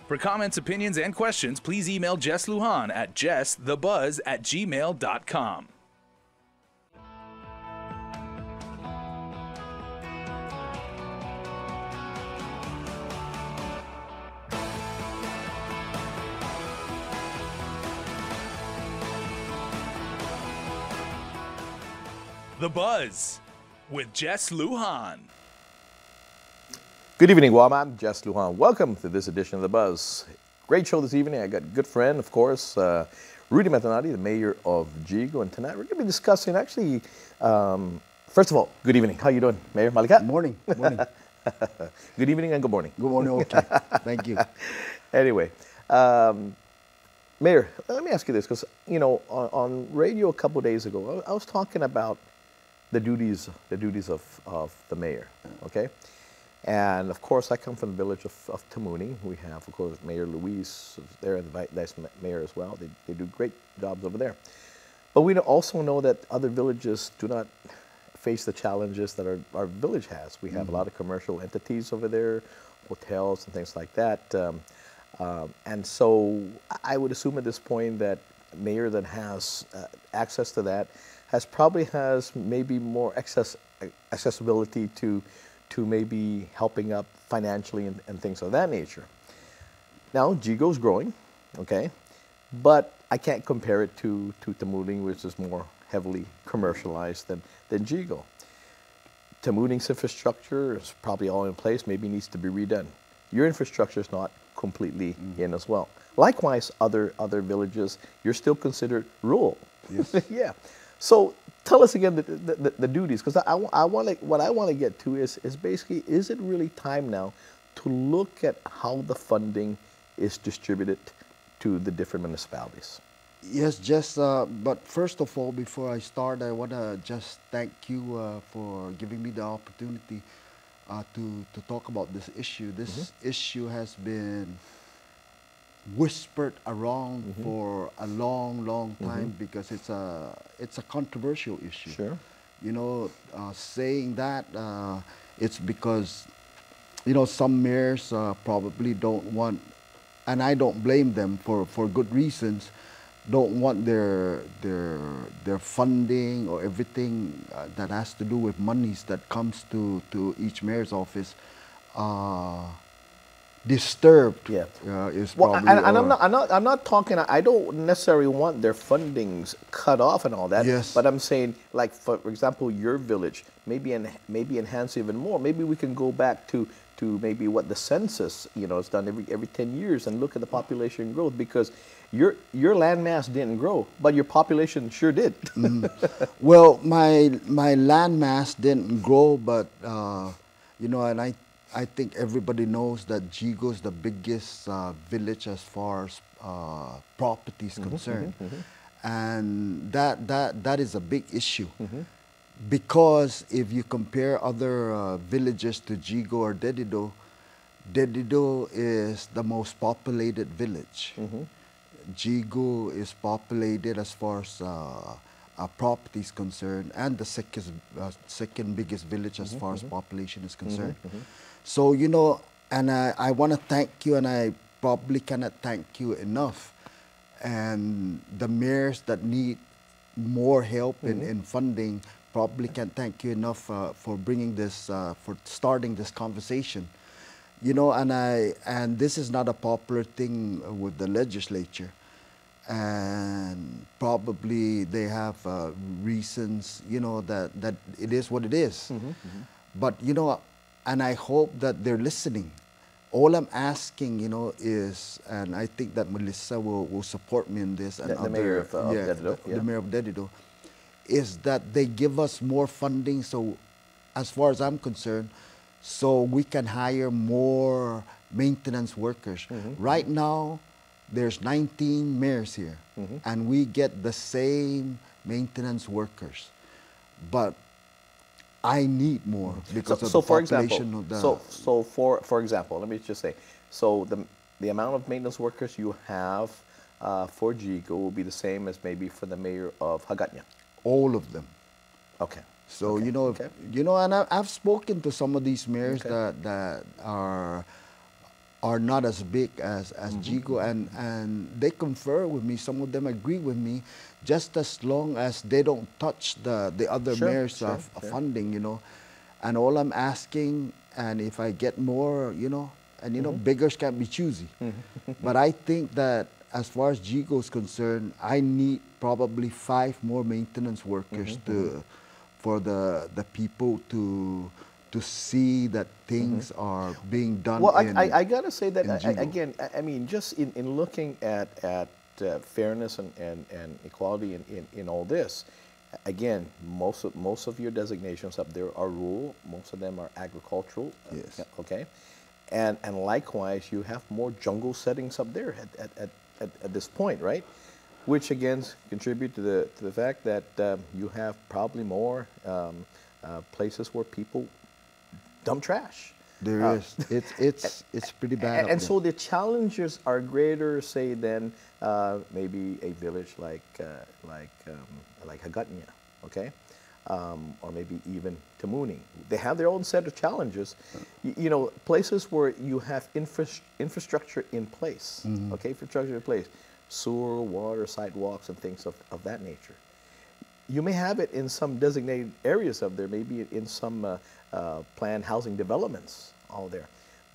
For comments, opinions, and questions, please email Jess Lujan at jessthebuzz@gmail.com. The Buzz with Jess Lujan. Good evening, Guam. I'm Jess Lujan. Welcome to this edition of The Buzz. Great show this evening. I got a good friend, of course, Rudy Matanane, the mayor of Jigo. And tonight we're going to be discussing, actually, first of all, good evening. How you doing, Mayor Malikat? Morning. Morning. Good evening and good morning. Good morning. Okay. Thank you. Anyway, Mayor, let me ask you this, because, you know, on radio a couple of days ago, I was talking about the duties of the mayor, okay? And of course, I come from the village of Tamuni. We have, of course, Mayor Luis there and the vice mayor as well. They do great jobs over there. But we also know that other villages do not face the challenges that our village has. We have a lot of commercial entities over there, hotels and things like that. And so I would assume at this point that a mayor that has access to that probably has maybe more accessibility to maybe helping up financially and things of that nature. Now, Jigo's growing, okay, but I can't compare it to Tamuning, which is more heavily commercialized than Jigo. Tamuning's infrastructure is probably all in place, maybe needs to be redone. Your infrastructure is not completely in as well. Likewise, other villages, you're still considered rural. Yes. Yeah. So tell us again the duties, because what I want to get to is basically, is it really time now to look at how the funding is distributed to the different municipalities? Yes, Jess, but first of all, before I start, I want to just thank you for giving me the opportunity to talk about this issue. This issue has been whispered around for a long time because it's a controversial issue. Sure. You know, saying that it's because, you know, some mayors probably don't want, and I don't blame them for good reasons, don't want their funding or everything that has to do with monies that comes to each mayor's office disturbed. Yeah. Is well, probably, and I'm not talking. I don't necessarily want their fundings cut off and all that. Yes. But I'm saying, like for example, your village, maybe enhance even more. Maybe we can go back to maybe what the census, you know, is done every 10 years and look at the population growth, because your land mass didn't grow, but your population sure did. Well, my land mass didn't grow, but you know, and I think everybody knows that Jigo is the biggest village as far as property is concerned. And that is a big issue. Because if you compare other villages to Jigo or Dedido, Dedido is the most populated village. Jigo is populated as far as property is concerned, and the second biggest village as far as population is concerned. So, you know, and I want to thank you, and I probably cannot thank you enough. And the mayors that need more help in funding probably can't thank you enough for bringing this, for starting this conversation. You know, and this is not a popular thing with the legislature. And probably they have reasons, you know, that it is what it is. But, you know, and I hope that they're listening. All I'm asking, you know, is, and I think that Melissa will support me in this, and the mayor of Dedido, the mayor of Dedido, is that they give us more funding, so as far as I'm concerned, so we can hire more maintenance workers. Right now, there's 19 mayors here, and we get the same maintenance workers. But I need more because of the population of the... So for example, let me just say, so the amount of maintenance workers you have for Jigo will be the same as maybe for the mayor of Hagåtña? All of them. Okay. So, okay. you know, okay. you know, and I've spoken to some of these mayors that are are not as big as Jigo, and they confer with me. Some of them agree with me, just as long as they don't touch the other mayors of funding, you know. And all I'm asking, and if I get more, you know, and you know, beggars can't be choosy. But I think that as far as Jigo is concerned, I need probably 5 more maintenance workers for the people to see that things are being done. Well, I gotta say that Jigo. I mean, just in looking at fairness and equality in all this, again, most of your designations up there are rural. Most of them are agricultural. Yes. Okay, and likewise, you have more jungle settings up there at this point, right? Which again contribute to the fact that you have probably more places where people dump trash. There is. It's pretty bad. And so the challenges are greater, say, than maybe a village like Hagatnya, okay, or maybe even Tamuni. They have their own set of challenges. You know, places where you have infrastructure in place, okay, infrastructure in place, sewer, water, sidewalks, and things of that nature. You may have it in some designated areas of there, maybe in some planned housing developments all there,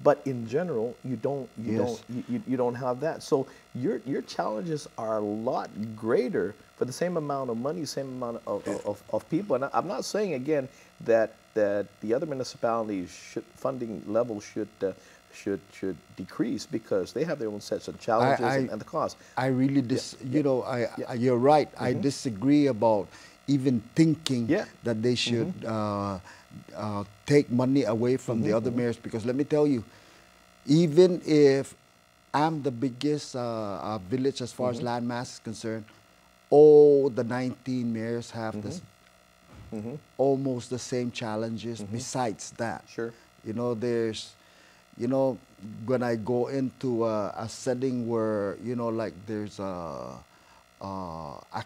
but in general, you don't have that. So your challenges are a lot greater for the same amount of money, same amount of people. And I'm not saying again that the other municipalities funding levels should decrease, because they have their own sets of challenges and the costs. I really you know, you're right. I disagree about even thinking that they should take money away from the other mayors, because let me tell you, even if I'm the biggest village as far as land mass is concerned, all the 19 mayors have this almost the same challenges. Besides that, you know, there's, you know, when I go into a setting where, you know, like there's a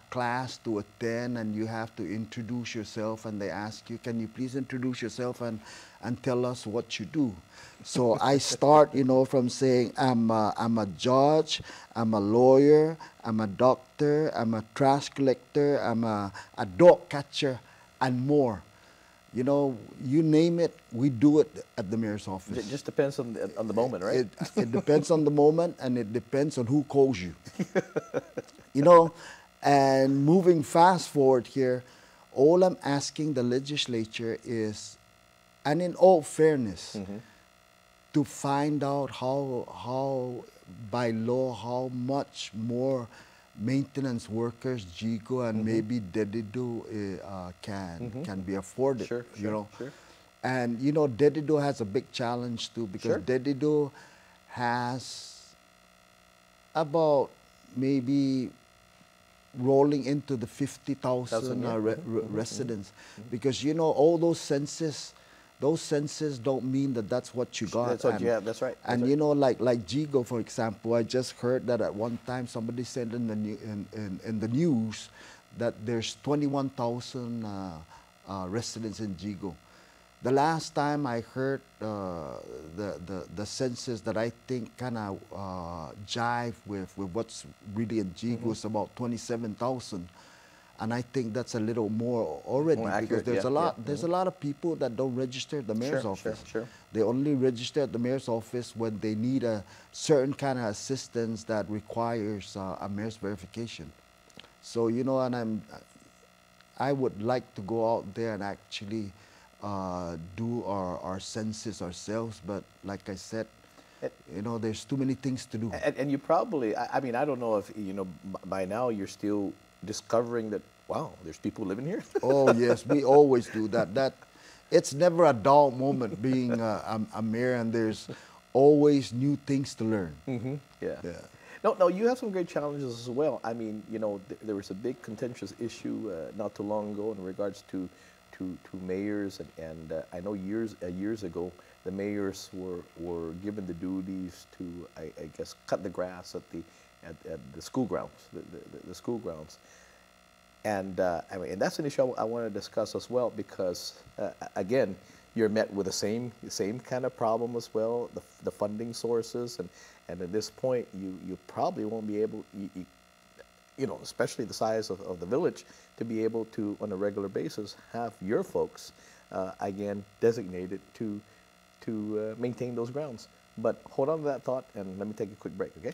class to attend and you have to introduce yourself, and they ask you, can you please introduce yourself and tell us what you do? So I start, you know, from saying I'm a judge, I'm a lawyer, I'm a doctor, I'm a trash collector, I'm a dog catcher, and more. You know, you name it, we do it at the mayor's office. It just depends on the moment, right? It depends on the moment, and it depends on who calls you. You know, and moving fast forward here, all I'm asking the legislature is, and in all fairness, to find out how by law, how much more maintenance workers, Jigo and maybe Dedido can be afforded. You know, and you know, Dedido has a big challenge too, because Dedido has about maybe rolling into the 50,000 residents, because you know, all those census don't mean that that's what you got. That's what you have. That's right. And you know, like Jigo, for example, I just heard that at one time somebody said in the news that there's 21,000 residents in Jigo. The last time I heard the census that I think kind of jive with what's really in Jigo was about 27,000. And I think that's a little more already, more accurate, because there's a lot of people that don't register at the mayor's office. They only register at the mayor's office when they need a certain kind of assistance that requires a mayor's verification. So, you know, and I would like to go out there and actually do our census ourselves, but like I said, you know, there's too many things to do. And you probably, I mean, I don't know if, you know, by now you're still discovering that, wow, there's people living here. Oh yes, we always do that. It's never a dull moment being a mayor, and there's always new things to learn. Yeah. No, you have some great challenges as well. I mean, you know, there was a big contentious issue not too long ago in regards to mayors, and I know years ago the mayors were given the duties to, I guess, cut the grass at the school grounds, the school grounds, and I mean, and that's an issue I want to discuss as well, because again, you're met with the same kind of problem as well, the funding sources, and at this point, you probably won't be able, you know, especially the size of the village, to be able to, on a regular basis, have your folks, again, designated to maintain those grounds. But hold on to that thought, and let me take a quick break, okay?